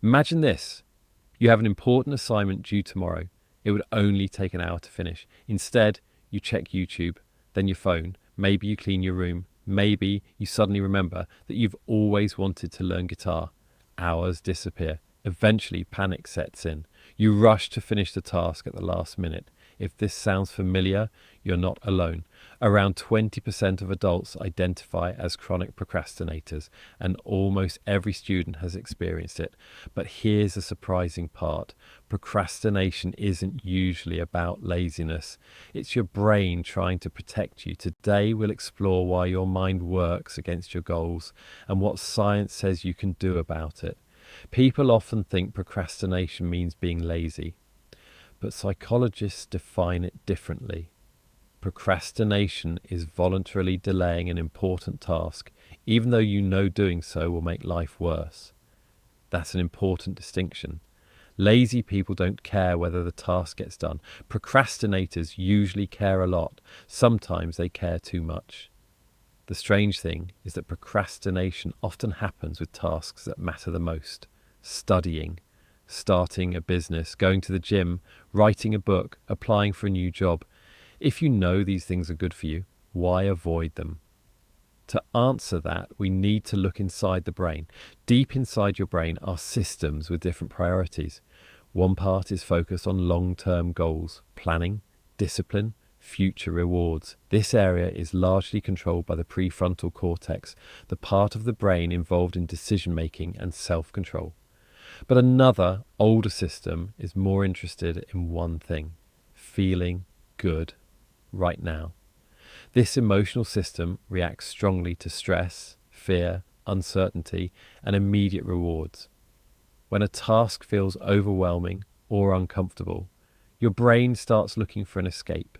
Imagine this. You have an important assignment due tomorrow. It would only take an hour to finish. Instead, you check YouTube, then your phone. Maybe you clean your room. Maybe you suddenly remember that you've always wanted to learn guitar. Hours disappear. Eventually, panic sets in. You rush to finish the task at the last minute. If this sounds familiar, you're not alone. Around 20% of adults identify as chronic procrastinators, and almost every student has experienced it. But here's the surprising part. Procrastination isn't usually about laziness. It's your brain trying to protect you. Today, we'll explore why your mind works against your goals and what science says you can do about it. People often think procrastination means being lazy, but psychologists define it differently. Procrastination is voluntarily delaying an important task, even though you know doing so will make life worse. That's an important distinction. Lazy people don't care whether the task gets done. Procrastinators usually care a lot. Sometimes they care too much. The strange thing is that procrastination often happens with tasks that matter the most. Studying, starting a business, going to the gym, writing a book, applying for a new job. If you know these things are good for you, why avoid them? To answer that, we need to look inside the brain. Deep inside your brain are systems with different priorities. One part is focused on long-term goals, planning, discipline, future rewards. This area is largely controlled by the prefrontal cortex, the part of the brain involved in decision-making and self-control. But another, older system is more interested in one thing: feeling good right now. This emotional system reacts strongly to stress, fear, uncertainty, and immediate rewards. When a task feels overwhelming or uncomfortable, your brain starts looking for an escape.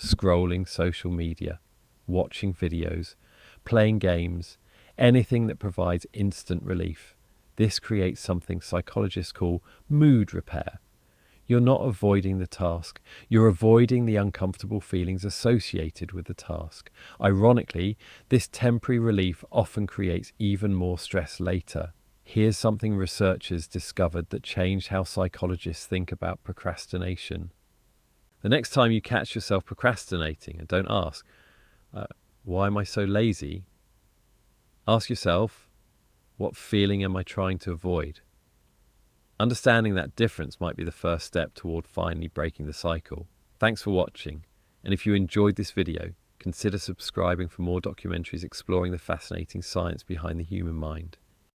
Scrolling social media, watching videos, playing games, anything that provides instant relief. This creates something psychologists call mood repair. You're not avoiding the task, you're avoiding the uncomfortable feelings associated with the task. Ironically, this temporary relief often creates even more stress later. Here's something researchers discovered that changed how psychologists think about procrastination. The next time you catch yourself procrastinating, and don't ask, why am I so lazy? Ask yourself, what feeling am I trying to avoid? Understanding that difference might be the first step toward finally breaking the cycle. Thanks for watching, and if you enjoyed this video, consider subscribing for more documentaries exploring the fascinating science behind the human mind.